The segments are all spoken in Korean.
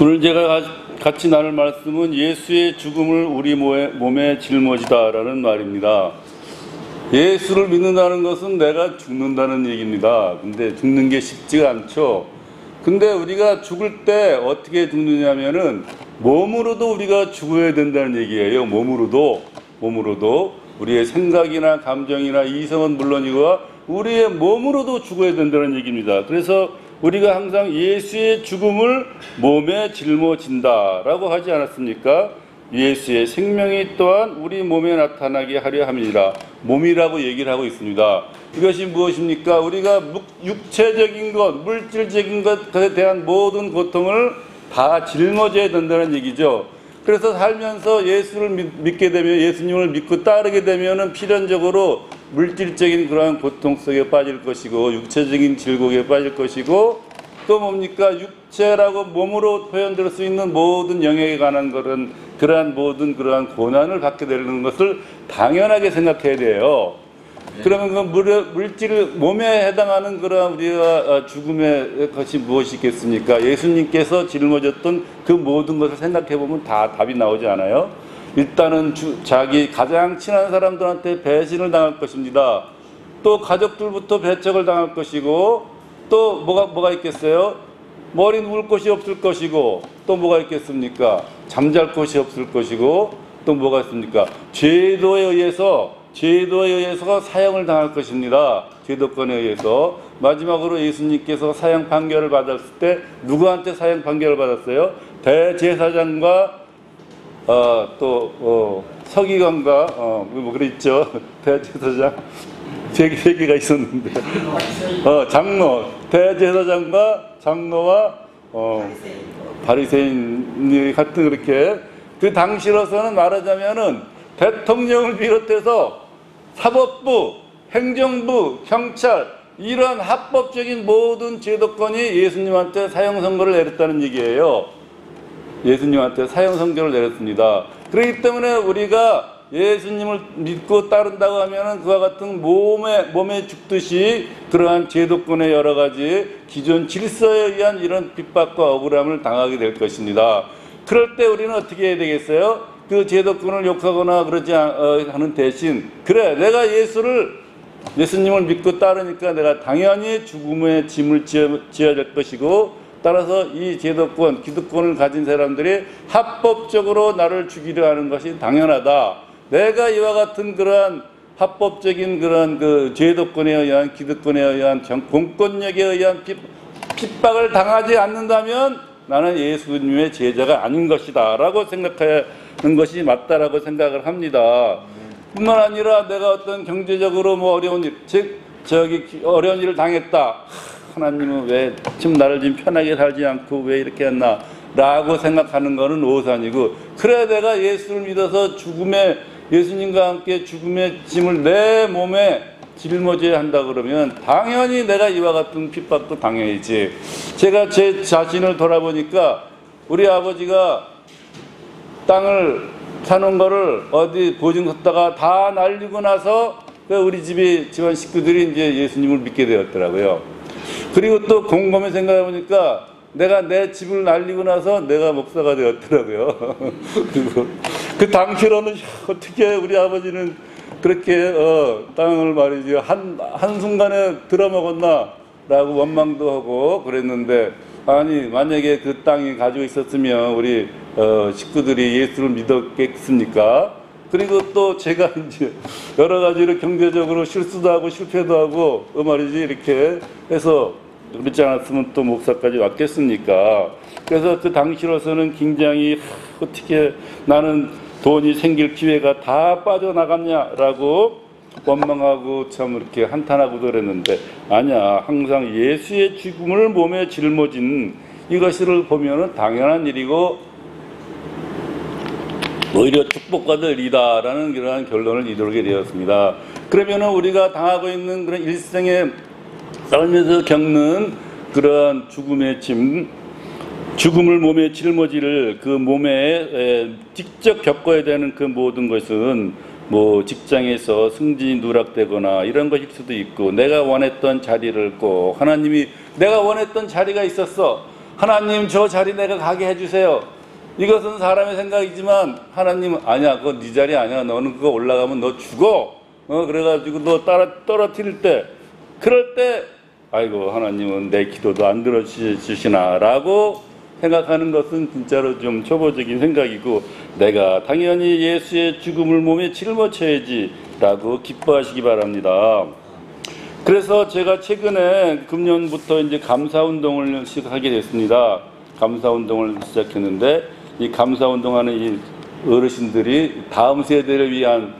오늘 제가 같이 나눌 말씀은 예수의 죽음을 우리 몸에 짊어지다라는 말입니다. 예수를 믿는다는 것은 내가 죽는다는 얘기입니다. 근데 죽는 게 쉽지가 않죠. 근데 우리가 죽을 때 어떻게 죽느냐면은 몸으로도 우리가 죽어야 된다는 얘기예요. 몸으로도 우리의 생각이나 감정이나 이성은 물론이고 우리의 몸으로도 죽어야 된다는 얘기입니다. 그래서 우리가 항상 예수의 죽음을 몸에 짊어진다라고 하지 않았습니까? 예수의 생명이 또한 우리 몸에 나타나게 하려 함이라. 몸이라고 얘기를 하고 있습니다. 이것이 무엇입니까? 우리가 육체적인 것, 물질적인 것에 대한 모든 고통을 다 짊어져야 된다는 얘기죠. 그래서 살면서 예수를 믿게 되면, 예수님을 믿고 따르게 되면은 필연적으로 물질적인 그러한 고통 속에 빠질 것이고 육체적인 질곡에 빠질 것이고 또 뭡니까? 육체라고 몸으로 표현될 수 있는 모든 영역에 관한 그러한 모든 그러한 고난을 받게 되는 것을 당연하게 생각해야 돼요. 그러면 그 물질 몸에 해당하는 그러한 우리가 죽음의 것이 무엇이 있겠습니까? 예수님께서 짊어졌던 그 모든 것을 생각해 보면 다 답이 나오지 않아요? 일단은 자기 가장 친한 사람들한테 배신을 당할 것입니다. 또 가족들부터 배척을 당할 것이고 또 뭐가 있겠어요? 머리 누울 곳이 없을 것이고 또 뭐가 있겠습니까? 잠잘 곳이 없을 것이고 또 뭐가 있습니까? 죄도에 의해서 사형을 당할 것입니다. 죄도권에 의해서. 마지막으로 예수님께서 사형 판결을 받았을 때 누구한테 사형 판결을 받았어요? 대제사장과 서기관과 뭐 그랬죠. 대제사장 세 개가 있었는데 장로, 대제사장과 장로와 바리새인이 같은 그렇게 그 당시로서는 말하자면은 대통령을 비롯해서 사법부, 행정부, 경찰 이러한 합법적인 모든 제도권이 예수님한테 사형 선고를 내렸다는 얘기예요. 예수님한테 사형 선고를 내렸습니다. 그렇기 때문에 우리가 예수님을 믿고 따른다고 하면은 그와 같은 몸에 죽듯이 그러한 제도권의 여러 가지 기존 질서에 의한 이런 핍박과 억울함을 당하게 될 것입니다. 그럴 때 우리는 어떻게 해야 되겠어요? 그 제도권을 욕하거나 그러지 않은 대신 그래 내가 예수님을 믿고 따르니까 내가 당연히 죽음의 짐을 지어야 될 것이고 따라서 이 제도권, 기득권을 가진 사람들이 합법적으로 나를 죽이려 하는 것이 당연하다. 내가 이와 같은 그러한 합법적인 그런 그 제도권에 의한 기득권에 의한 공권력에 의한 핍박을 당하지 않는다면 나는 예수님의 제자가 아닌 것이다 라고 생각하는 것이 맞다라고 생각을 합니다. 뿐만 아니라 내가 어떤 경제적으로 뭐 어려운 일을 당했다. 하나님은 왜 지금 나를 지금 편하게 살지 않고 왜 이렇게 했나 라고 생각하는 것은 오산이고 그래 내가 예수를 믿어서 예수님과 함께 죽음의 짐을 내 몸에 짊어져야 한다 그러면 당연히 내가 이와 같은 핍박도 당해야지. 제가 제 자신을 돌아보니까 우리 아버지가 땅을 사놓은 거를 어디 보증 섰다가 다 날리고 나서 우리 집안 식구들이 이제 예수님을 믿게 되었더라고요. 그리고 또 곰곰이 생각해 보니까 내가 내 집을 날리고 나서 내가 목사가 되었더라고요. 그리고 그 당시로는 어떻게 우리 아버지는 그렇게 땅을 말이지 한순간에 들어먹었나 라고 원망도 하고 그랬는데 아니 만약에 그 땅이 가지고 있었으면 우리 식구들이 예수를 믿었겠습니까? 그리고 또 제가 이제 여러 가지로 경제적으로 실수도 하고 실패도 하고 말이지 이렇게 해서 그렇지 않았으면 또 목사까지 왔겠습니까? 그래서 그 당시로서는 굉장히 어떻게 나는 돈이 생길 기회가 다 빠져나갔냐라고 원망하고 참 이렇게 한탄하고 그랬는데 아니야. 항상 예수의 죽음을 몸에 짊어진 이것을 보면은 당연한 일이고 오히려 축복받을 일이다라는 그러한 결론을 이루게 되었습니다. 그러면은 우리가 당하고 있는 그런 일생의 살면서 겪는 그러한 죽음의 짐, 죽음을 몸에 짊어질 그 몸에 직접 겪어야 되는 그 모든 것은 뭐 직장에서 승진이 누락되거나 이런 것일 수도 있고 내가 원했던 자리를 꼭 하나님이 내가 원했던 자리가 있었어. 하나님 저 자리 내가 가게 해주세요. 이것은 사람의 생각이지만 하나님은 아니야, 그거 네 자리 아니야. 너는 그거 올라가면 너 죽어. 그래가지고 너 떨어뜨릴 때, 그럴 때 아이고 하나님은 내 기도도 안 들어주시나 라고 생각하는 것은 진짜로 좀 초보적인 생각이고, 내가 당연히 예수의 죽음을 몸에 짊어져야지 라고 기뻐하시기 바랍니다. 그래서 제가 최근에 금년부터 이제 감사운동을 시작하게 됐습니다. 감사운동을 시작했는데, 이 감사운동하는 이 어르신들이 다음 세대를 위한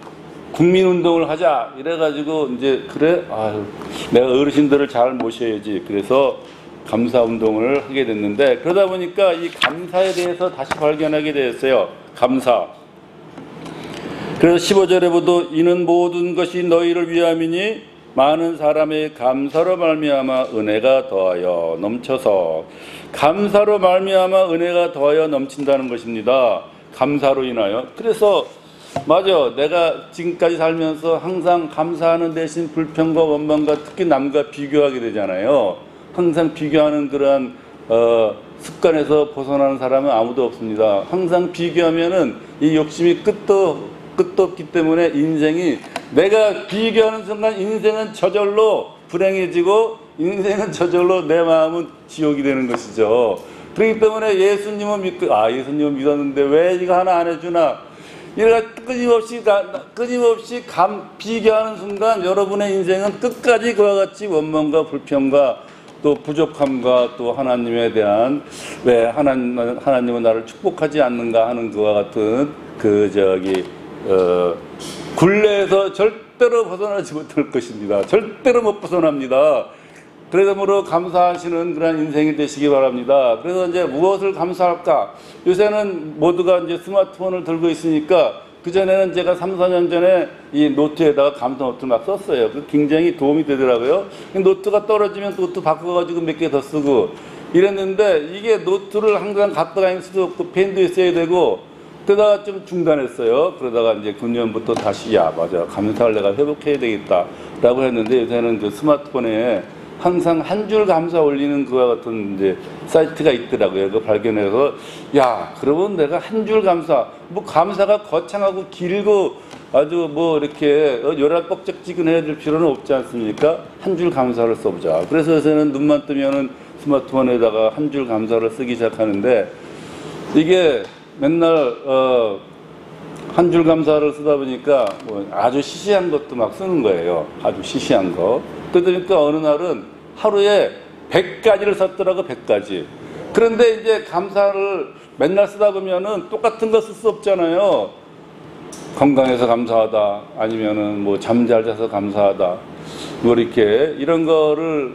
국민운동을 하자 이래가지고 이제 그래, 내가 어르신들을 잘 모셔야지. 그래서 감사운동을 하게 됐는데, 그러다 보니까 이 감사에 대해서 다시 발견하게 되었어요. 감사. 그래서 15절에 보도 이는 모든 것이 너희를 위함이니 많은 사람의 감사로 말미암아 은혜가 더하여 넘쳐서, 감사로 말미암아 은혜가 더하여 넘친다는 것입니다. 감사로 인하여. 그래서 맞아, 내가 지금까지 살면서 항상 감사하는 대신 불평과 원망과 특히 남과 비교하게 되잖아요. 항상 비교하는 그러한 습관에서 벗어나는 사람은 아무도 없습니다. 항상 비교하면은 이 욕심이 끝도 없기 때문에 인생이, 내가 비교하는 순간 인생은 저절로 불행해지고 인생은 저절로 내 마음은 지옥이 되는 것이죠. 그렇기 때문에 예수님은 예수님은 믿었는데 왜 이거 하나 안 해주나, 이래가 끊임없이 비교하는 순간 여러분의 인생은 끝까지 그와 같이 원망과 불평과 또 부족함과 또 하나님에 대한, 왜 하나님은 나를 축복하지 않는가 하는 그와 같은 굴레에서 절대로 벗어나지 못할 것입니다. 절대로 못 벗어납니다. 그러므로 감사하시는 그런 인생이 되시기 바랍니다. 그래서 이제 무엇을 감사할까? 요새는 모두가 이제 스마트폰을 들고 있으니까, 그전에는 제가 3, 4년 전에 이 노트에다가 감사 노트를 막 썼어요. 그 굉장히 도움이 되더라고요. 노트가 떨어지면 노트 바꿔가지고 몇 개 더 쓰고 이랬는데, 이게 노트를 항상 갖다 다닐 수도 없고 펜도 있어야 되고, 그러다가 좀 중단했어요. 그러다가 이제 금년부터 다시, 맞아, 감사를 내가 회복해야 되겠다 라고 했는데, 요새는 그 스마트폰에 항상 한 줄 감사 올리는 그와 같은 이제 사이트가 있더라고요. 그거 발견해서, 그러면 내가 한 줄 감사, 감사가 거창하고 길고 아주 이렇게 요란뻑적지근해야 될 필요는 없지 않습니까? 한 줄 감사를 써보자. 그래서 요새는 눈만 뜨면은 스마트폰에다가 한 줄 감사를 쓰기 시작하는데, 이게 맨날 한 줄 감사를 쓰다 보니까 아주 시시한 것도 막 쓰는 거예요. 아주 시시한 거. 그러니까 어느 날은 하루에 100가지를 썼더라고, 100가지. 그런데 이제 감사를 맨날 쓰다 보면은 똑같은 거 쓸 수 없잖아요. 건강해서 감사하다, 아니면은 잠 잘 자서 감사하다, 이렇게 이런 거를,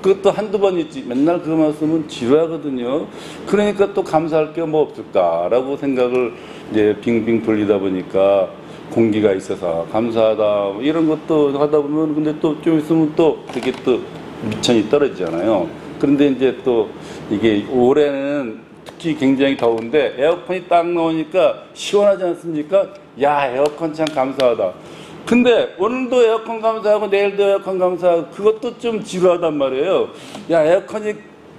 그것도 한두 번 있지. 맨날 그거만 쓰면 지루하거든요. 그러니까 또 감사할 게 뭐 없을까라고 생각을 이제 빙빙 돌리다 보니까 공기가 있어서 감사하다, 이런 것도 하다 보면, 근데 또 좀 있으면 또 그게 또 미천이 떨어지잖아요. 그런데 이제 또 이게 올해는 특히 굉장히 더운데 에어컨이 딱 나오니까 시원하지 않습니까? 에어컨 참 감사하다. 근데 오늘도 에어컨 감사하고 내일도 에어컨 감사하고, 그것도 좀 지루하단 말이에요.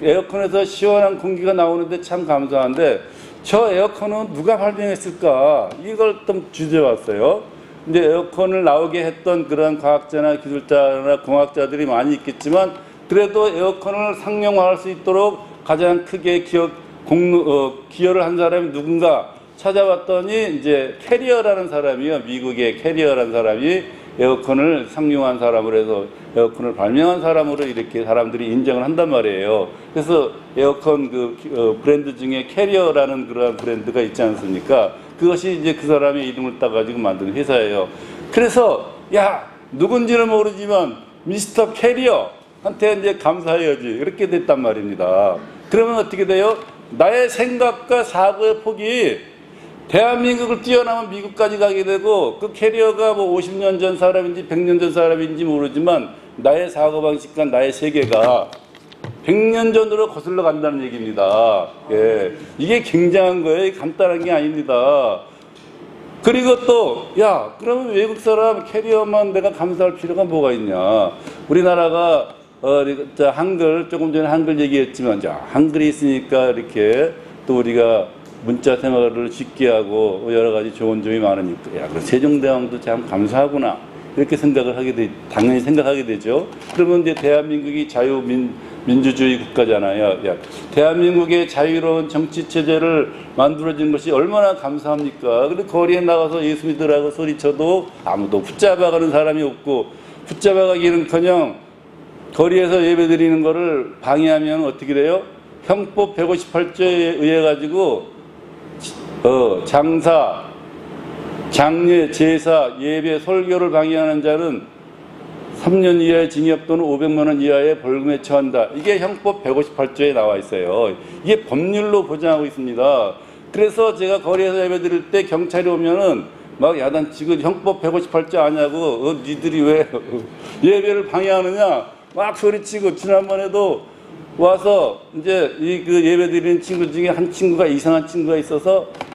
에어컨에서 시원한 공기가 나오는데 참 감사한데, 저 에어컨은 누가 발명했을까? 이걸 좀 주제왔어요. 이제 에어컨을 나오게 했던 그런 과학자나 기술자나 공학자들이 많이 있겠지만, 그래도 에어컨을 상용화할 수 있도록 가장 크게 기여를 한 사람이 누군가 찾아봤더니, 이제 캐리어라는 사람이요. 미국의 캐리어라는 사람이 에어컨을 상용한 사람으로 해서 에어컨을 발명한 사람으로 이렇게 사람들이 인정을 한단 말이에요. 그래서 에어컨 브랜드 중에 캐리어라는 그런 브랜드가 있지 않습니까? 그것이 이제 그 사람의 이름을 따가지고 만든 회사예요. 그래서 누군지는 모르지만 미스터 캐리어한테 이제 감사해야지, 이렇게 됐단 말입니다. 그러면 어떻게 돼요? 나의 생각과 사고의 폭이 대한민국을 뛰어넘은 미국까지 가게 되고, 그 캐리어가 50년 전 사람인지 100년 전 사람인지 모르지만 나의 사고방식과 나의 세계가 100년 전으로 거슬러 간다는 얘기입니다. 이게 굉장한 거예요. 간단한 게 아닙니다. 그리고 또, 그러면 외국 사람 캐리어만 내가 감사할 필요가 뭐가 있냐. 우리나라가 한글, 조금 전에 한글 얘기했지만, 자, 한글이 있으니까 이렇게 또 우리가 문자 생활을 쉽게 하고 여러 가지 좋은 점이 많으니까, 야, 그 세종대왕도 참 감사하구나. 이렇게 생각을 당연히 생각하게 되죠. 그러면 이제 대한민국이 민주주의 국가잖아요. 야, 대한민국의 자유로운 정치체제를 만들어진 것이 얼마나 감사합니까? 근데 거리에 나가서 예수 믿으라고 소리쳐도 아무도 붙잡아가는 사람이 없고, 붙잡아가기는커녕 거리에서 예배드리는 거를 방해하면 어떻게 돼요? 형법 158조에 의해 가지고 장사, 장례, 제사, 예배, 설교를 방해하는 자는 3년 이하의 징역 또는 500만 원 이하의 벌금에 처한다. 이게 형법 158조에 나와 있어요. 이게 법률로 보장하고 있습니다. 그래서 제가 거리에서 예배드릴 때 경찰이 오면은 막 야단치고 형법 158조 아냐고, 니들이 왜 예배를 방해하느냐 막 소리치고, 지난번에도 와서 이제 그 예배 드리는 친구 중에 한 친구가 이상한 친구가 있어서